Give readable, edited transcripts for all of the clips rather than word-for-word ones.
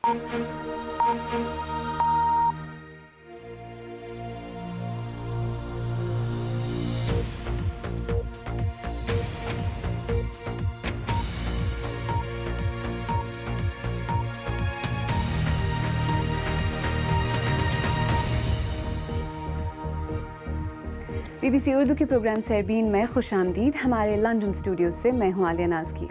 BBC Urdu کے programme سیربین میں خوش آمدید. ہمارے لندن اسٹوڈیوز سے میں ہوں عالیہ نازکی.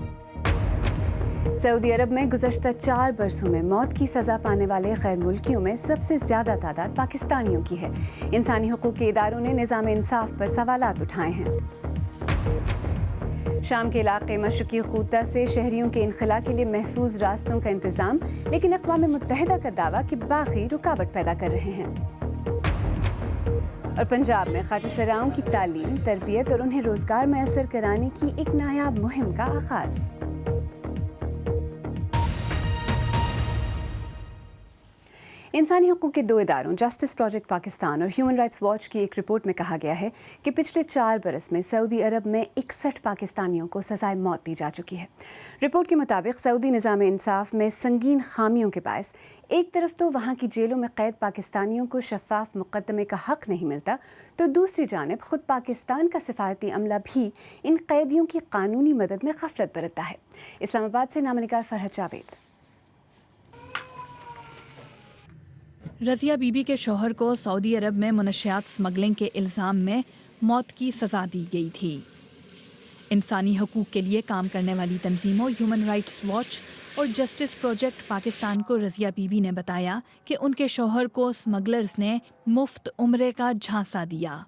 سعودی عرب میں گزشتہ 4 برسوں میں موت کی سزا پانے والے غیر ملکیوں میں سب سے زیادہ تعداد پاکستانیوں کی ہے. انسانی حقوق کے اداروں نے نظام انصاف پر سوالات اٹھائے ہیں. شام کے علاقے مشرقی غوطہ سے شہریوں کے انخلاء کے لیے محفوظ راستوں کا انتظام، لیکن اقوام متحدہ کا دعویٰ کہ باغی رکاوٹ پیدا کر رہے ہیں. اور پنجاب میں خواجہ سراؤں کی تعلیم، تربیت اور انہیں روزگار میسر کرانے کی ایک نایاب مہم کا آغاز. انسانی حقوق کے 2 اداروں جسٹس پروجیکٹ پاکستان اور ہیومن رائٹس واچ کی ایک رپورٹ میں کہا گیا ہے کہ پچھلے 4 برس میں سعودی عرب میں 61 پاکستانیوں کو سزائے موت دی جا چکی ہے. رپورٹ کے مطابق سعودی نظام انصاف میں سنگین خامیوں کے باعث ایک طرف تو وہاں کی جیلوں میں قید پاکستانیوں کو شفاف مقدمے کا حق نہیں ملتا، تو دوسری جانب خود پاکستان کا سفارتی عملہ بھی ان قیدیوں کی قانونی مدد میں غفلت برتتا ہے. اسلام آباد سے نامہ نگار فرحت جاوید. رضیہ بی بی کے شوہر کو سعودی عرب میں منشیات اسمگلنگ کے الزام میں موت کی سزا دی گئی تھی. انسانی حقوق کے لیے کام کرنے والی تنظیموں ہیومن رائٹس واچ اور جسٹس پروجیکٹ پاکستان کو رضیہ بی بی نے بتایا کہ ان کے شوہر کو اسمگلرز نے مفت عمرے کا جھانسا دیا.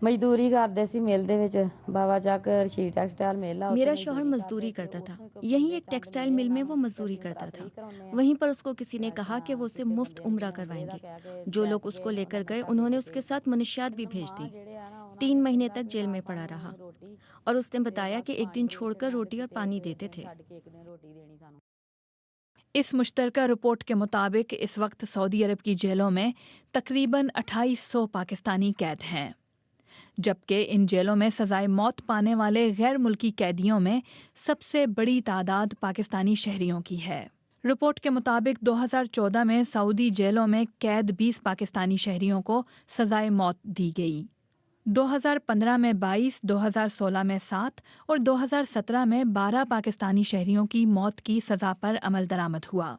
مزدوری کرتے سی میل دے وچ بابا چک شی ٹیکسٹائل میل. میرا شوہر مزدوری کرتا تھا، یہیں ایک ٹیکسٹائل مل میں وہ مزدوری کرتا تھا. وہیں پر اس کو کسی نے کہا کہ وہ اسے مفت عمرہ کروائیں گے. جو لوگ اس کو لے کر گئے انہوں نے اس کے ساتھ منشیات بھی بھیج دی. 3 مہینے تک جیل میں پڑا رہا اور اس نے بتایا کہ ایک دن چھوڑ کر روٹی اور پانی دیتے تھے. اس مشترکہ رپورٹ کے مطابق اس وقت سعودی عرب کی جیلوں میں تقریباً 2800 پاکستانی قید ہیں، جبکہ ان جیلوں میں سزائے موت پانے والے غیر ملکی قیدیوں میں سب سے بڑی تعداد پاکستانی شہریوں کی ہے. رپورٹ کے مطابق 2014 میں سعودی جیلوں میں قید 20 پاکستانی شہریوں کو سزائے موت دی گئی. 2015 میں 22، 2016 میں 7 اور 2017 میں 12 پاکستانی شہریوں کی موت کی سزا پر عمل درآمد ہوا.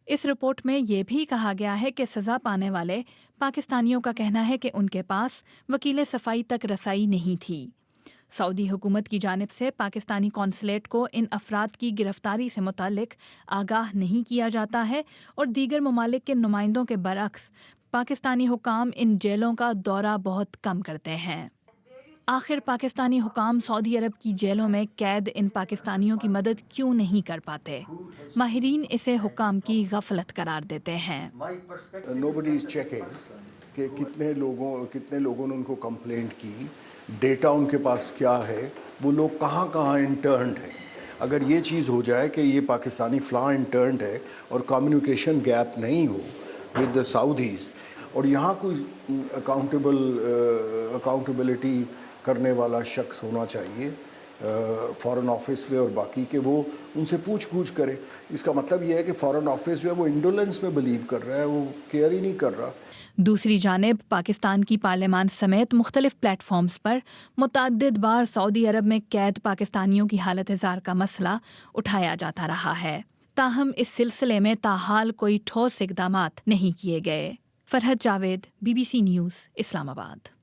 اس رپورٹ میں یہ بھی کہا گیا ہے کہ سزا پانے والے پاکستانیوں کا کہنا ہے کہ ان کے پاس وکیل صفائی تک رسائی نہیں تھی. سعودی حکومت کی جانب سے پاکستانی قونصلیٹ کو ان افراد کی گرفتاری سے متعلق آگاہ نہیں کیا جاتا ہے اور دیگر ممالک کے نمائندوں کے برعکس پاکستانی حکام ان جیلوں کا دورہ بہت کم کرتے ہیں. آخر پاکستانی حکام سعودی عرب کی جیلوں میں قید ان پاکستانیوں کی مدد کیوں نہیں کر پاتے؟ ماہرین اسے حکام کی غفلت قرار دیتے ہیں. Nobody is checking کہ کتنے لوگوں نے ان کو کمپلینٹ کی، ڈیٹا ان کے پاس کیا ہے، وہ لوگ کہاں کہاں انٹرنڈ ہیں. اگر یہ چیز ہو جائے کہ یہ پاکستانی فلاں انٹرنڈ ہے اور کمیونیکیشن گیپ نہیں ہو ود دا سعودیز، اور یہاں کوئی اکاؤنٹیبلٹی کرنے والا شخص ہونا چاہیے فارن آفس میں اور باقی، کہ وہ ان سے پوچھ گچھ کرے. اس کا مطلب یہ ہے کہ فارن آفس جو ہے وہ انڈولنس میں بلیو کر رہا ہے، وہ کیئر ہی نہیں کر رہا. دوسری جانب پاکستان کی پارلیمان سمیت مختلف پلیٹ فارمز پر متعدد بار سعودی عرب میں قید پاکستانیوں کی حالت زار کا مسئلہ اٹھایا جاتا رہا ہے، تاہم اس سلسلے میں تاحال کوئی ٹھوس اقدامات نہیں کیے گئے. فرحت جاوید، BBC نیوز، اسلام آباد.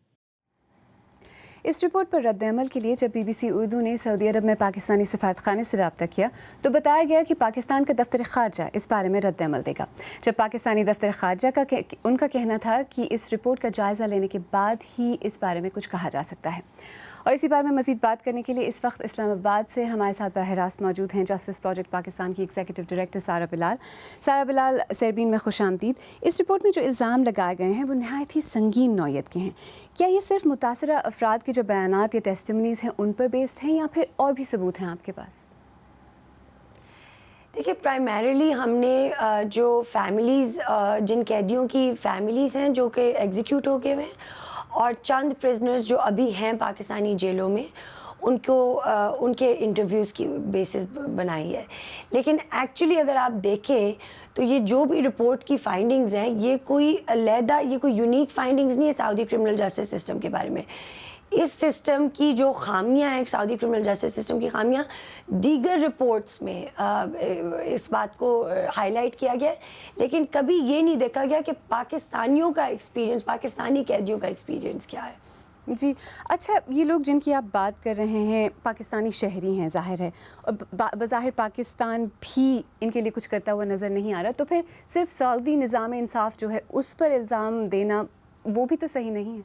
اس رپورٹ پر رد عمل کے لیے جب BBC اردو نے سعودی عرب میں پاکستانی سفارت خانے سے رابطہ کیا تو بتایا گیا کہ پاکستان کا دفتر خارجہ اس بارے میں رد عمل دے گا، جب پاکستانی دفتر خارجہ ان کا کہنا تھا کہ اس رپورٹ کا جائزہ لینے کے بعد ہی اس بارے میں کچھ کہا جا سکتا ہے. اور اسی بارے میں مزید بات کرنے کے لیے اس وقت اسلام آباد سے ہمارے ساتھ براہ راست موجود ہیں جسٹس پروجیکٹ پاکستان کی ایگزیکٹو ڈائریکٹر سارہ بلال. سارہ بلال، سیربین میں خوش آمدید. اس رپورٹ میں جو الزام لگائے گئے ہیں وہ نہایت ہی سنگین نوعیت کے ہیں. کیا یہ صرف متاثرہ افراد کے جو بیانات یا ٹیسٹیمنیز ہیں ان پر بیسڈ ہیں یا پھر اور بھی ثبوت ہیں آپ کے پاس؟ دیکھیے، پرائمریلی ہم نے جو فیملیز، جن قیدیوں کی فیملیز ہیں جو کہ ایگزیکیوٹ ہو گئے ہوئے ہیں، اور چند پرزنرز جو ابھی ہیں پاکستانی جیلوں میں، ان کے انٹرویوز کی بیسس بنائی ہے. لیکن ایکچولی اگر آپ دیکھیں تو یہ جو بھی رپورٹ کی فائنڈنگز ہیں یہ کوئی علیحدہ، یہ کوئی یونیک فائنڈنگز نہیں ہے سعودی کرمنل جسٹس سسٹم کے بارے میں. اس سسٹم کی جو خامیاں ہیں، سعودی کرمنل جسٹس سسٹم کی خامیاں دیگر رپورٹس میں اس بات کو ہائی لائٹ کیا گیا ہے، لیکن کبھی یہ نہیں دیکھا گیا کہ پاکستانیوں کا ایکسپیرینس، پاکستانی قیدیوں کا ایکسپیرینس کیا ہے. جی اچھا، یہ لوگ جن کی آپ بات کر رہے ہیں پاکستانی شہری ہیں ظاہر ہے، اور بظاہر پاکستان بھی ان کے لیے کچھ کرتا ہوا نظر نہیں آ رہا، تو پھر صرف سعودی نظام انصاف جو ہے اس پر الزام دینا وہ بھی تو صحیح نہیں ہے.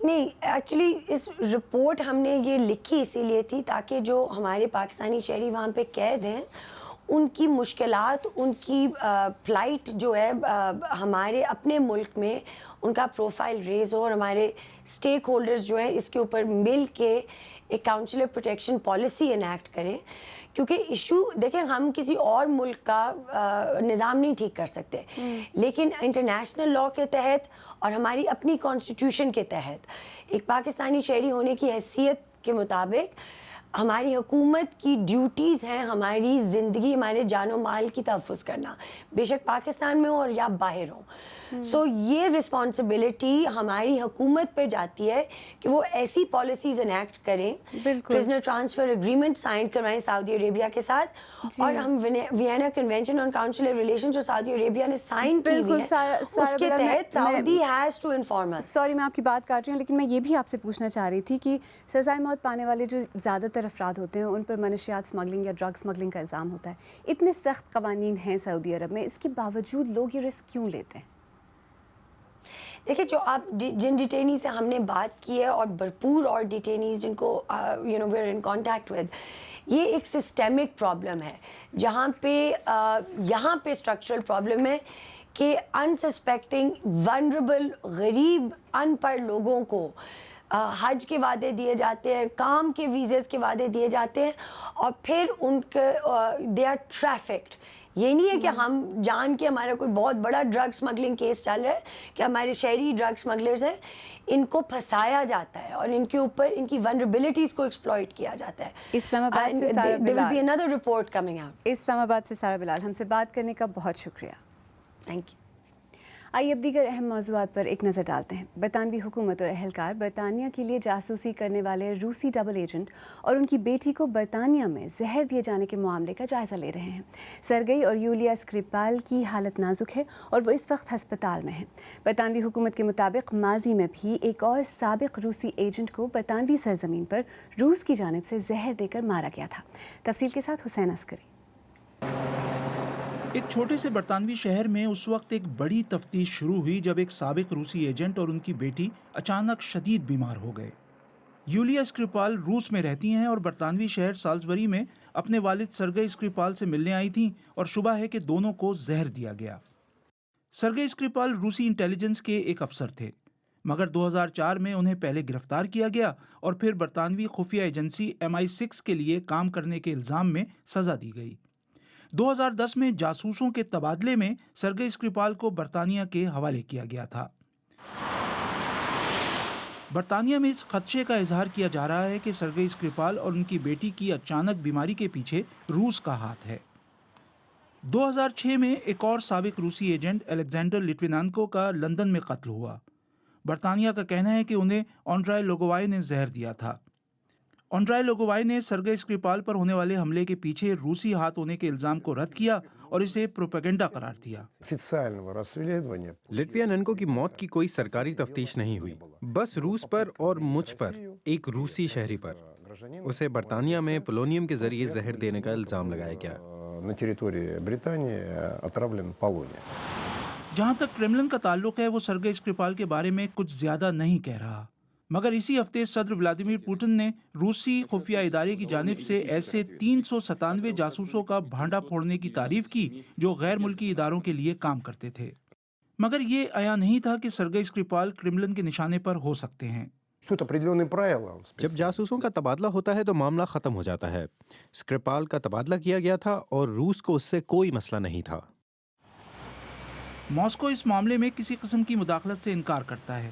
نہیں، ایکچولی اس رپورٹ ہم نے یہ لکھی اسی لیے تھی تاکہ جو ہمارے پاکستانی شہری وہاں پہ قید ہیں ان کی مشکلات، ان کی فلائٹ جو ہے ہمارے اپنے ملک میں ان کا پروفائل ریز ہو، اور ہمارے اسٹیک ہولڈرز جو ہیں اس کے اوپر مل کے ایک کاؤنسلر پروٹیکشن پالیسی انیکٹ کریں. کیونکہ ایشو دیکھیں، ہم کسی اور ملک کا نظام نہیں ٹھیک کر سکتے، لیکن انٹرنیشنل لاء کے تحت اور ہماری اپنی کانسٹیٹیوشن کے تحت ایک پاکستانی شہری ہونے کی حیثیت کے مطابق ہماری حکومت کی ڈیوٹیز ہیں ہماری زندگی، ہمارے جان و مال کی تحفظ کرنا، بے شک پاکستان میں ہو اور یا باہر ہو. سو یہ رسپانسبلٹی ہماری حکومت پہ جاتی ہے کہ وہ ایسی پالیسیز انیکٹ کریں، پرزنر ٹرانسفر اگریمنٹ سائن کروائیں سعودی عربیہ کے ساتھ. اور ہم وینا کنونشن آن کانسولر ریلیشن جو سعودی عربیہ نے سائن کی ہوئی ہے اس کے تحت Saudi has to inform us. Sorry میں آپ کی بات کاٹ رہی ہوں، لیکن میں یہ بھی آپ سے پوچھنا چاہ رہی تھی کہ سزائے موت پانے والے جو زیادہ تر افراد ہوتے ہیں ان پر منشیات اسمگلنگ یا ڈرگ اسمگلنگ کا الزام ہوتا ہے. اتنے سخت قوانین ہیں سعودی عرب میں، اس کے باوجود لوگ یہ رسک کیوں لیتے ہیں؟ دیکھیں، جو آپ جن ڈیٹینی سے ہم نے بات کی ہے اور بھرپور اور ڈیٹینیز جن کو we are in contact with, یہ ایک سسٹمک پرابلم ہے جہاں پہ یہاں پہ اسٹرکچرل پرابلم ہے کہ انسسپیکٹنگ ونربل غریب ان پڑھ لوگوں کو حج کے وعدے دیے جاتے ہیں، کام کے ویزز کے وعدے دیے جاتے ہیں، اور پھر ان کے دے آر ٹریفکڈ. یہ نہیں ہے کہ ہم جان کے ہمارا کوئی بہت بڑا ڈرگ اسمگلنگ کیس چل رہا ہے کہ ہمارے شہری ڈرگ اسمگلرز ہیں، ان کو پھنسایا جاتا ہے اور ان کے اوپر ان کی ونربلٹیز کو ایکسپلائٹ کیا جاتا ہے. اسلام آباد سے سارا There will be Bilal, another report coming out. اسلام آباد سے سارا بلال، ہم سے بات کرنے کا بہت شکریہ. Thank you. آئیے اب دیگر اہم موضوعات پر ایک نظر ڈالتے ہیں. برطانوی حکومت اور اہلکار برطانیہ کے لیے جاسوسی کرنے والے روسی ڈبل ایجنٹ اور ان کی بیٹی کو برطانیہ میں زہر دیے جانے کے معاملے کا جائزہ لے رہے ہیں. سرگئی اور یولیا اسکریپال کی حالت نازک ہے اور وہ اس وقت ہسپتال میں ہیں. برطانوی حکومت کے مطابق ماضی میں بھی ایک اور سابق روسی ایجنٹ کو برطانوی سرزمین پر روس کی جانب سے زہر دے کر مارا گیا تھا. تفصیل کے ساتھ حسین عسکری. ایک چھوٹے سے برطانوی شہر میں اس وقت ایک بڑی تفتیش شروع ہوئی جب ایک سابق روسی ایجنٹ اور ان کی بیٹی اچانک شدید بیمار ہو گئے. یولیا اسکریپال روس میں رہتی ہیں اور برطانوی شہر سالزبری میں اپنے والد سرگئی اسکریپال سے ملنے آئی تھیں اور شبہ ہے کہ دونوں کو زہر دیا گیا. سرگئی اسکریپال روسی انٹیلیجنس کے ایک افسر تھے، مگر 2004 میں انہیں پہلے گرفتار کیا گیا اور پھر برطانوی خفیہ ایجنسی MI6 کے لیے کام کرنے کے الزام میں سزا دی گئی. 2010 میں جاسوسوں کے تبادلے میں سرگئی اسکریپال کو برطانیہ کے حوالے کیا گیا تھا. برطانیہ میں اس خدشے کا اظہار کیا جا رہا ہے کہ سرگئی اسکریپال اور ان کی بیٹی کی اچانک بیماری کے پیچھے روس کا ہاتھ ہے. 2006 میں ایک اور سابق روسی ایجنٹ الیگزینڈر لٹوینینکو کا لندن میں قتل ہوا. برطانیہ کا کہنا ہے کہ انہیں آنڈرائی لوگووائی نے زہر دیا تھا. آنڈرائی لوگووائی نے سرگئی اسکریپال پر ہونے والے حملے کے پیچھے روسی ہاتھ ہونے کے الزام کو رد کیا اور اسے پروپیگنڈا قرار دیا. لٹوینینکو کی موت کی کوئی سرکاری تفتیش نہیں ہوئی، بس روس پر اور مجھ پر، ایک روسی شہری پر. اسے برطانیہ میں پولونیم کے ذریعے زہر دینے کا الزام لگایا گیا. جہاں تک کرملن کا تعلق ہے وہ سرگئی اسکریپال کے بارے میں کچھ زیادہ نہیں کہہ رہا، مگر اسی ہفتے صدر ولادیمیر پوٹن نے روسی خفیہ ادارے کی جانب سے ایسے 397 جاسوسوں کا بھانڈا پھوڑنے کی تعریف کی جو غیر ملکی اداروں کے لیے کام کرتے تھے. مگر یہ عیاں نہیں تھا کہ سرگئی اسکریپال کرملن کے نشانے پر ہو سکتے ہیں. جب جاسوسوں کا تبادلہ ہوتا ہے تو معاملہ ختم ہو جاتا ہے. اسکریپال کا تبادلہ کیا گیا تھا اور روس کو اس سے کوئی مسئلہ نہیں تھا. ماسکو اس معاملے میں کسی قسم کی مداخلت سے انکار کرتا ہے.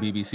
BBC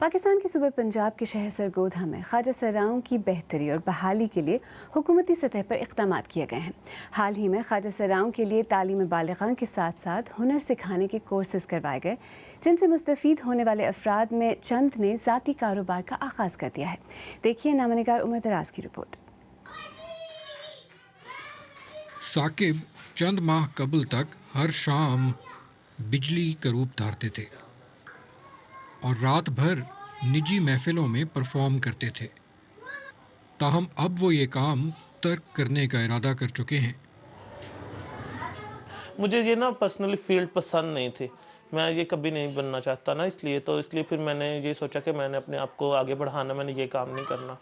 پاکستان کے صوبے پنجاب کے شہر سرگودھا میں خواجہ سراؤں کی بہتری اور بحالی کے لیے حکومتی سطح پر اقدامات کیے گئے ہیں۔ حال ہی میں خواجہ سراؤں کے لیے تعلیم بالغان کے ساتھ ساتھ ہنر سکھانے کے کورسز کروائے گئے، جن سے مستفید ہونے والے افراد میں چند نے ذاتی کاروبار کا آغاز کر دیا ہے۔ دیکھیے نامہ نگار عمر دراز کی رپورٹ۔ ثاقب چند ماہ قبل تک ہر شام بجلی کروب دھارتے تھے اور رات بھر نجی محفلوں میں پرفارم کرتے تھے، تاہم اب وہ یہ کام ترک کرنے کا ارادہ کر چکے ہیں۔ مجھے یہ نا پرسنلی فیلڈ پسند نہیں تھی، میں یہ کبھی نہیں بننا چاہتا نا، اس لیے پھر میں نے یہ سوچا کہ میں نے اپنے آپ کو آگے بڑھانا، میں نے یہ کام نہیں کرنا،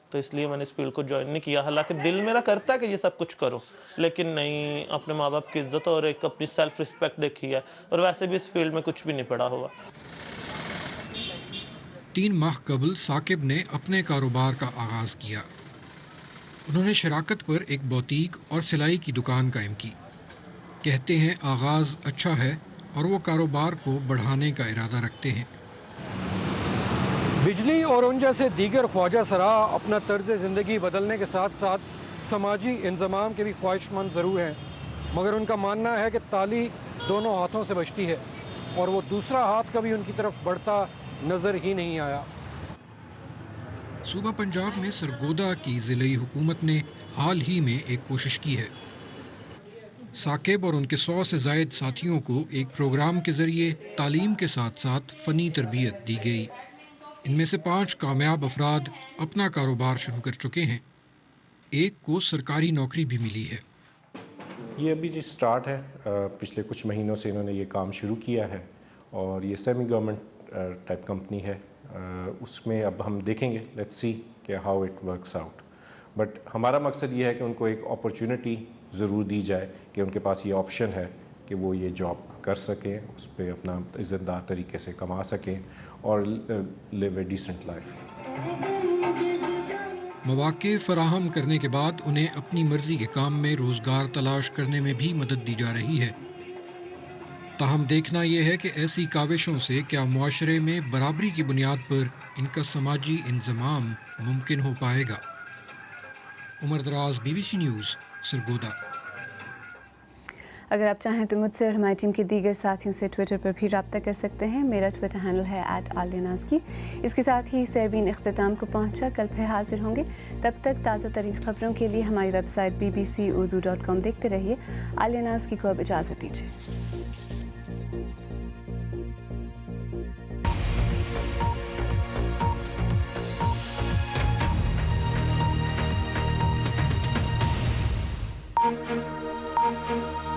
تو اس لیے میں نے اس فیلڈ کو جوائن نہیں کیا۔ حالانکہ دل میرا کرتا ہے کہ یہ سب کچھ کرو، لیکن نہیں، اپنے ماں باپ کی عزت اور ایک اپنی سیلف رسپیکٹ دیکھی ہے، اور ویسے بھی اس فیلڈ میں کچھ بھی نہیں پڑا ہوا۔ 3 ماہ قبل ثاقب نے اپنے کاروبار کا آغاز کیا۔ انہوں نے شراکت پر ایک بوتیک اور سلائی کی دکان قائم کی۔ کہتے ہیں آغاز اچھا ہے اور وہ کاروبار کو بڑھانے کا ارادہ رکھتے ہیں۔ بجلی اور ان جیسے دیگر خواجہ سرا اپنا طرز زندگی بدلنے کے ساتھ ساتھ سماجی انضمام کے بھی خواہش مند ضرور ہیں، مگر ان کا ماننا ہے کہ تالی دونوں ہاتھوں سے بجتی ہے اور وہ دوسرا ہاتھ کبھی ان کی طرف بڑھتا نظر ہی نہیں آیا۔ صوبہ پنجاب میں سرگودھا کی ضلعی حکومت نے حال ہی میں ایک کوشش کی ہے۔ ثاقب اور ان کے 100 سے زائد ساتھیوں کو ایک پروگرام کے ذریعے تعلیم کے ساتھ ساتھ فنی تربیت دی گئی۔ ان میں سے 5 کامیاب افراد اپنا کاروبار شروع کر چکے ہیں، ایک کو سرکاری نوکری بھی ملی ہے۔ یہ ابھی جو سٹارٹ ہے، پچھلے کچھ مہینوں سے انہوں نے یہ کام شروع کیا ہے، اور یہ سیمی گورنمنٹ ٹائپ کمپنی ہے۔ اس میں اب ہم دیکھیں گے، لیٹس سی کہ how it works out, but ہمارا مقصد یہ ہے کہ ان کو ایک اپرچونٹی ضرور دی جائے کہ ان کے پاس یہ آپشن ہے کہ وہ یہ جاب کر سکیں، اس پہ اپنا عزت دار طریقے سے کما سکیں اور لیو اے ڈیسنٹ لائف۔ مواقع فراہم کرنے کے بعد انہیں اپنی مرضی کے کام میں روزگار تلاش کرنے میں بھی مدد دی جا رہی ہے۔ تاہم دیکھنا یہ ہے کہ ایسی کاوشوں سے کیا معاشرے میں برابری کی بنیاد پر ان کا سماجی انضمام ممکن ہو پائے گا۔ عمر دراز، BBC نیوز، سرگودھا۔ اگر آپ چاہیں تو مجھ سے اور ہماری ٹیم کے دیگر ساتھیوں سے ٹویٹر پر بھی رابطہ کر سکتے ہیں۔ میرا ٹویٹر ہینڈل ہے @AliaNazki۔ اس کے ساتھ ہی سیربین اختتام کو پہنچا، کل پھر حاضر ہوں گے۔ تب تک تازہ ترین خبروں کے لیے ہماری ویب سائٹ bbcurdu.com دیکھتے رہیے۔ عالیہ نازکی کو اب اجازت دیجیے۔ Thank you.